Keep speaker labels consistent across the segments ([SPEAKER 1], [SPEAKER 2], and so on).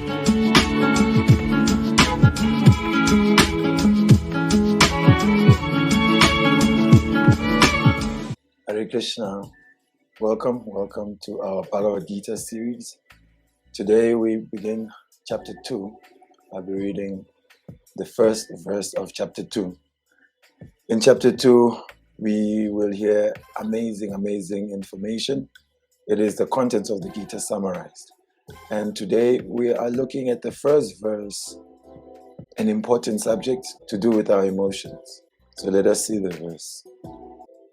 [SPEAKER 1] Hare Krishna. Welcome to our Bhagavadgita series. Today we begin chapter 2. I'll be reading the first verse of chapter 2. In chapter 2, we will hear amazing information. It is the contents of the Gita summarized. And today we are looking at the first verse, an important subject to do with our emotions. So let us see the verse.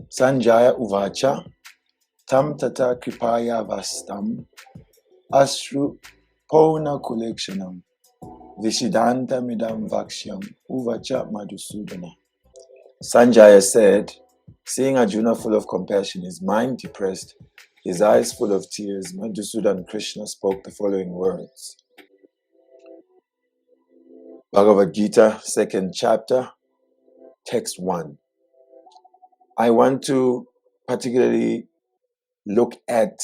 [SPEAKER 1] Sanjaya Uvacha Tam Tata Kripaya Vastam Ashru Pona Kolekshanam Vishidanta Midam Vakshyam Uvacha Madhusudana. Sanjaya said, seeing Arjuna full of compassion, his mind depressed, his eyes full of tears, Madhusudan Krishna spoke the following words. Bhagavadgita, 2nd chapter, text 1. I want to particularly look at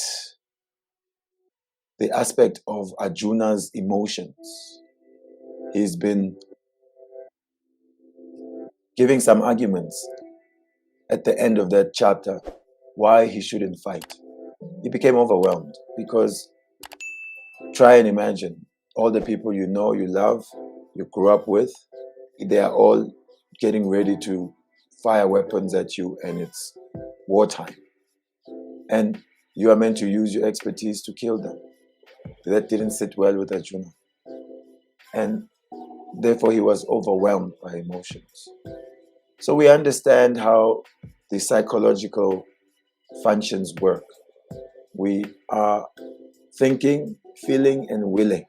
[SPEAKER 1] the aspect of Arjuna's emotions. He's been giving some arguments at the end of that chapter why he shouldn't fight. He became overwhelmed because try and imagine all the people you know, you love, you grew up with, they are all getting ready to fire weapons at you and it's wartime. And you are meant to use your expertise to kill them. That didn't sit well with Arjuna. And therefore he was overwhelmed by emotions. So we understand how the psychological functions work. We are thinking, feeling, and willing.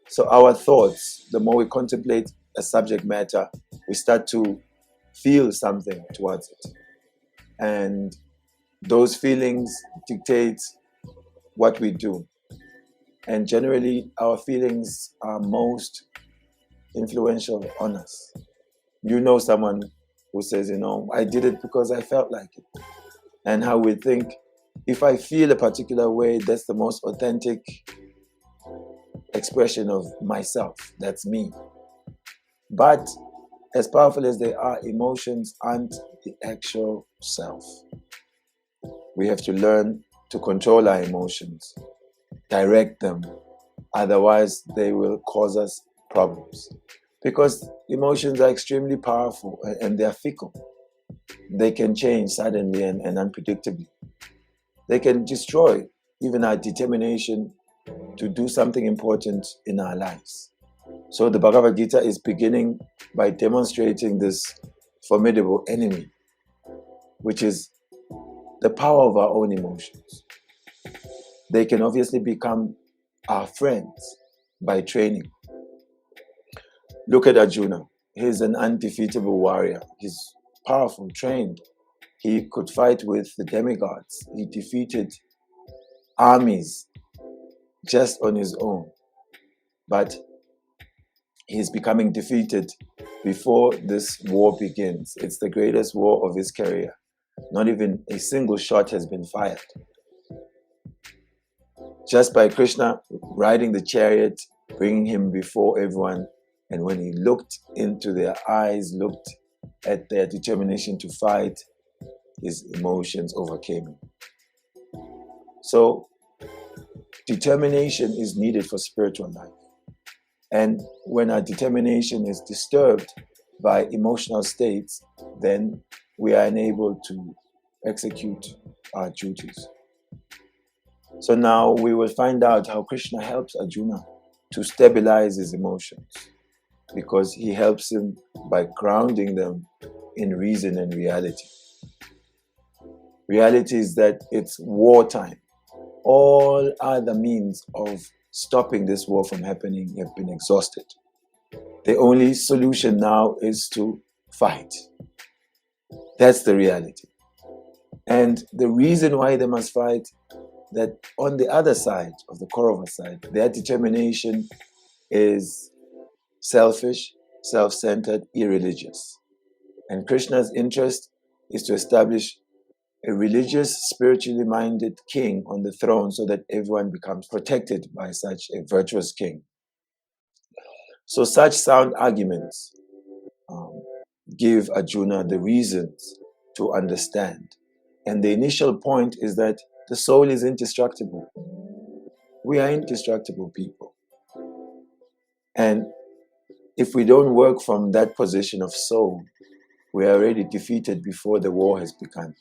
[SPEAKER 1] So our thoughts, the more we contemplate a subject matter, we start to feel something towards it. And those feelings dictate what we do. And generally, our feelings are most influential on us. You know someone who says, I did it because I felt like it. And how we think, if I feel a particular way, that's the most authentic expression of myself. That's me. But as powerful as they are, emotions aren't the actual self. We have to learn to control our emotions, direct them. Otherwise, they will cause us problems. Because emotions are extremely powerful and they are fickle. They can change suddenly and unpredictably. They can destroy even our determination to do something important in our lives. So the Bhagavad Gita is beginning by demonstrating this formidable enemy, which is the power of our own emotions. They can obviously become our friends by training. Look at Arjuna. He's an undefeatable warrior. He's powerful, trained. He could fight with the demigods. He defeated armies just on his own. But he's becoming defeated before this war begins. It's the greatest war of his career. Not even a single shot has been fired. Just by Krishna riding the chariot, bringing him before everyone, and when he looked into their eyes, looked at their determination to fight, his emotions overcame him. So, determination is needed for spiritual life. And when our determination is disturbed by emotional states, then we are unable to execute our duties. So now we will find out how Krishna helps Arjuna to stabilize his emotions, because he helps him by grounding them in reason and reality. Reality is that it's wartime. All other means of stopping this war from happening have been exhausted. The only solution now is to fight. That's the reality. And the reason why they must fight, that on the other side of the Kaurava side, their determination is selfish, self-centered, irreligious. And Krishna's interest is to establish a religious, spiritually minded king on the throne so that everyone becomes protected by such a virtuous king. So such sound arguments give Arjuna the reasons to understand. And the initial point is that the soul is indestructible. We are indestructible people. And if we don't work from that position of soul, we are already defeated before the war has begun.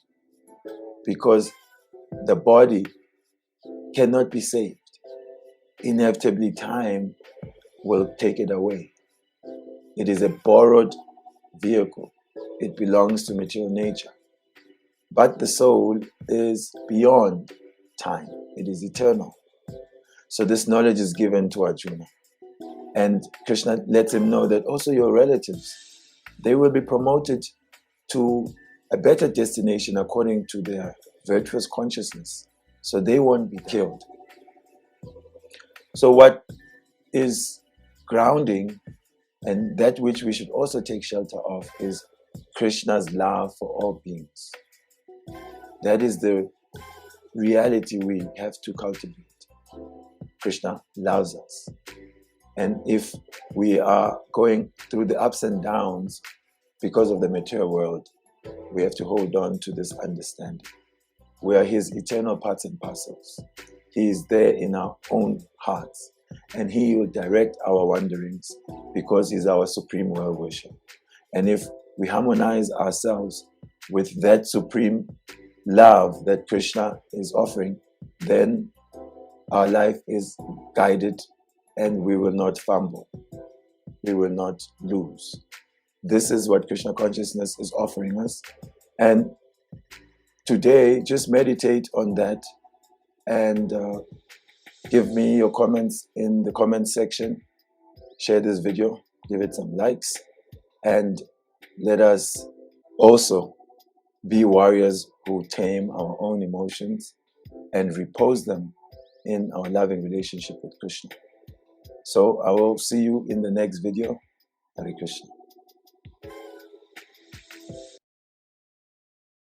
[SPEAKER 1] Because the body cannot be saved. Inevitably, time will take it away. It is a borrowed vehicle. It belongs to material nature. But the soul is beyond time. It is eternal. So this knowledge is given to Arjuna. And Krishna lets him know that also your relatives, they will be promoted to a better destination according to their virtuous consciousness. So they won't be killed. So what is grounding, and that which we should also take shelter of, is Krishna's love for all beings. That is the reality we have to cultivate. Krishna loves us. And if we are going through the ups and downs because of the material world, we have to hold on to this understanding. We are His eternal parts and parcels. He is there in our own hearts. And He will direct our wanderings because He's our supreme well-wisher. And if we harmonize ourselves with that supreme love that Krishna is offering, then our life is guided and we will not fumble. We will not lose. This is what Krishna Consciousness is offering us. And today, just meditate on that and give me your comments in the comment section. Share this video, give it some likes, and let us also be warriors who tame our own emotions and repose them in our loving relationship with Krishna. So I will see you in the next video. Hare Krishna.